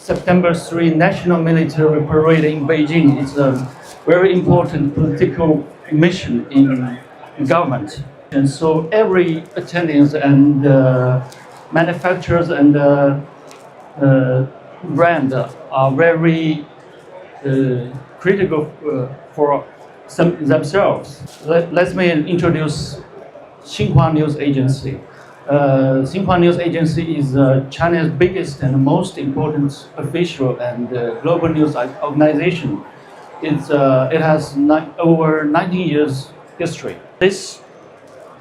September 3 National Military Parade in Beijing is a very important political mission in government. And so every attendance and manufacturers and brand are very critical for themselves. Let me introduce Xinhua News Agency. Xinhua News Agency is China's biggest and most important official and global news organization. It has over 19 years history. This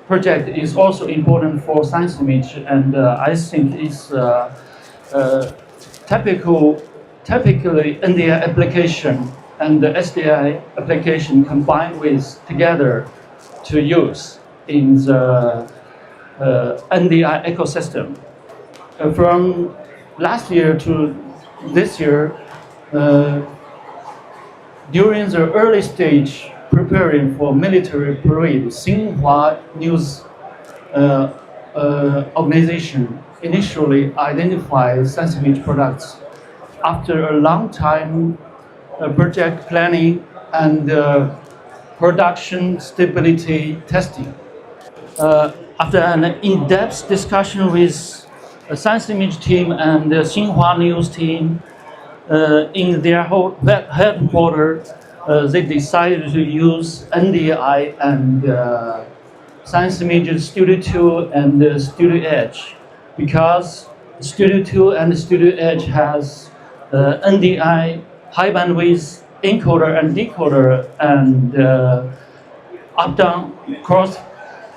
project is also important for Science Image, and I think it's typically NDI application and the SDI application combined with together to use in the NDI ecosystem. From last year to this year, during the early stage preparing for military parade, Xinhua News organization initially identified Science Image products after a long time project planning and production stability testing. After an in-depth discussion with the Science Image team and the Xinhua News team in their headquarters, they decided to use NDI and Science Image Studio 2 and Studio Edge, because Studio 2 and Studio Edge has NDI high bandwidth encoder and decoder and up-down cross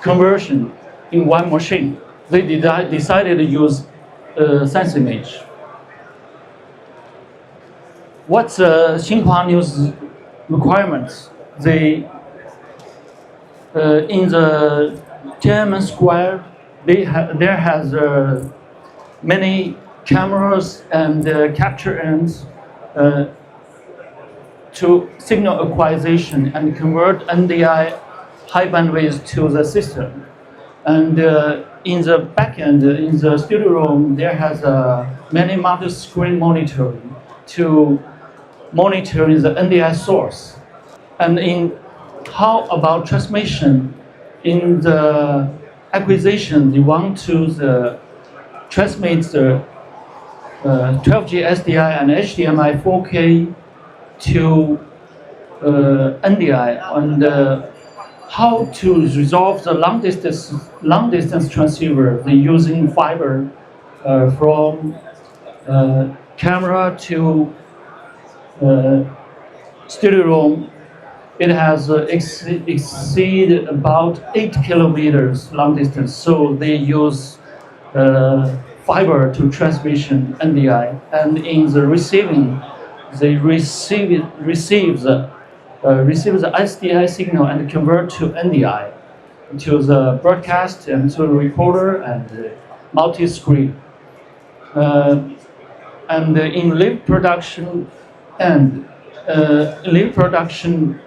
conversion in one machine. They decided to use Science Image. What's Xinhua News requirements? They in the Tiananmen Square, there has many cameras and capture ends to signal acquisition and convert NDI high bandwidth to the system. And in the back end, in the studio room, there has many multi-screen monitoring to monitoring the NDI source. And in how about transmission? In the acquisition, they want to transmit the 12G SDI and HDMI 4K to NDI, and how to resolve the long distance transceiver. They're using fiber from camera to studio room. It has exceed about 8 kilometers long distance, so they use fiber to transmission NDI, and in the receiving, they receive the SDI signal and convert to NDI, to the broadcast and to the recorder and multi-screen. And in live production and live production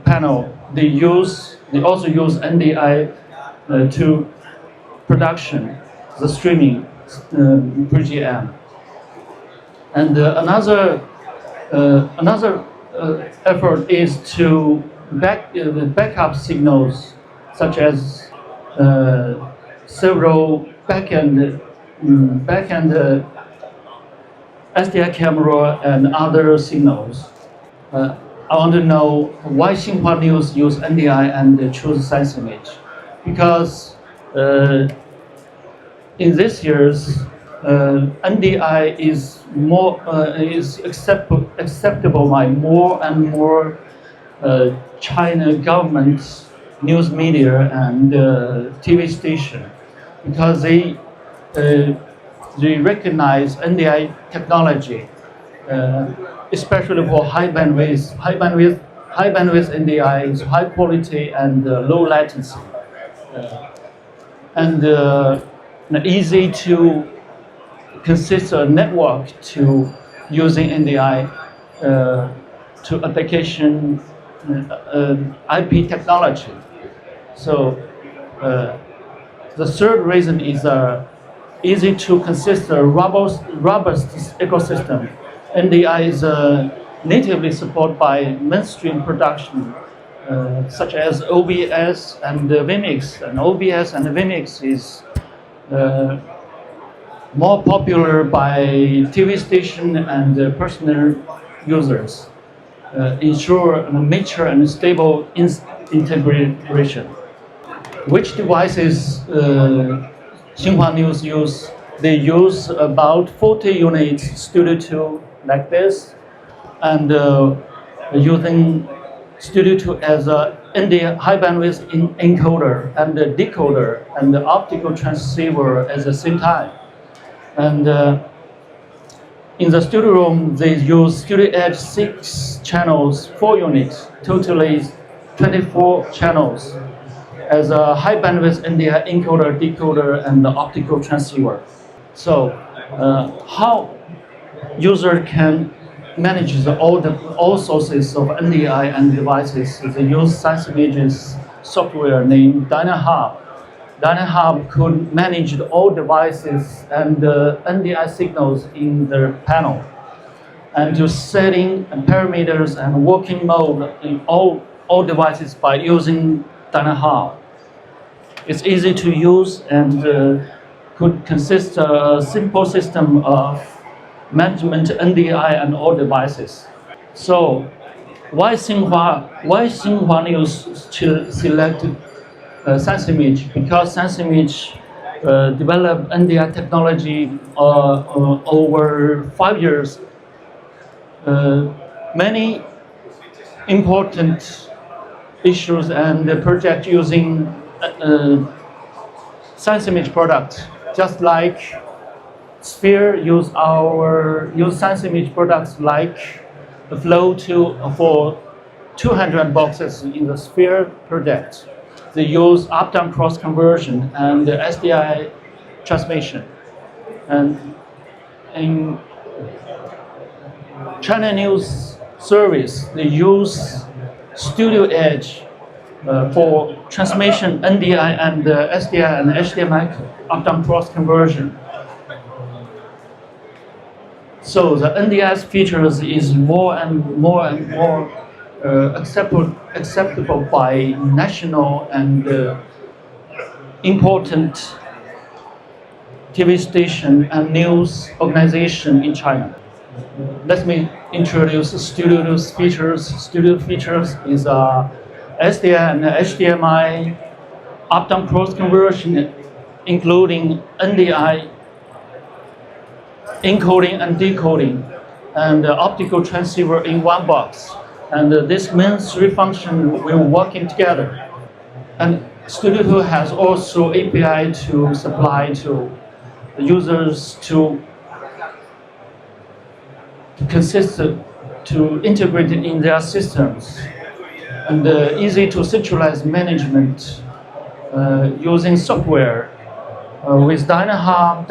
panel, they also use NDI to production, the streaming PGM. And another effort is to backup signals, such as several backend SDI camera and other signals. I want to know why Xinhua News use NDI and choose Science Image, because in this year's NDI is acceptable by more and more China government news media and TV station, because they recognize NDI technology, especially for high bandwidth NDI is high quality and low latency, and easy to consist a network to using NDI to application IP technology. So the third reason is easy to consist a robust ecosystem. NDI is natively supported by mainstream production, such as OBS and Vmix. And OBS and Vmix is more popular by TV station and personal users. Ensure a mature and stable integration. Which devices Xinhua News use? They use about 40 units Studio 2 like this, and using Studio 2 as a NDI high bandwidth encoder and a decoder and the optical transceiver at the same time. And in the studio room, they use Studio Edge 6 channels, 4 units, totally 24 channels as a high bandwidth NDI encoder, decoder, and the optical transceiver. So, how user can manage all sources of NDI and devices? They use Science Image's software named DynaHub. DynaHub could manage all devices and NDI signals in the panel, and to setting parameters and working mode in all devices by using DynaHub. It's easy to use and could consist of a simple system of management NDI and all devices. So, why Xinhua News selected Science Image? Because Science Image developed NDI technology over 5 years. Many important issues and projects using Science Image products, just like Sphere use Science Image products like the flow for 200 boxes in the Sphere project. They use up-down cross conversion and the SDI transmission. And in China News Service, they use Studio Edge for transmission NDI and SDI and HDMI up-down cross conversion. So the NDI's features is more and more acceptable by national and important TV station and news organization in China. Let me introduce Studio News features. Studio features is SDI and HDMI up-down cross conversion, including NDI encoding and decoding, and optical transceiver in one box. And this means three functions will working together. And Studio 2 has also API to supply to the users to integrate it in their systems, and easy to centralize management using software with DynaHub,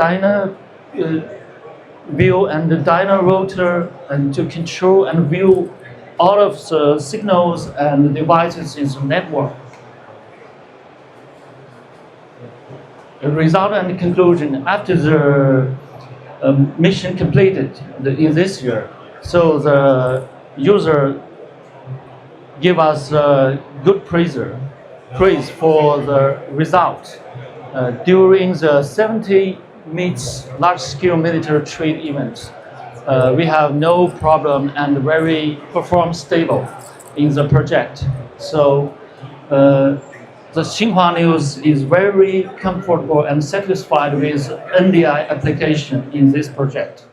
DynaView, and the DynaRouter, and to control and view all of the signals and devices in the network. The result and conclusion after the mission completed in this year. So the user give us good praise for the result. During the 70 meets large-scale military trade events, we have no problem and very perform stable in the project. So the Xinhua News is very comfortable and satisfied with NDI application in this project.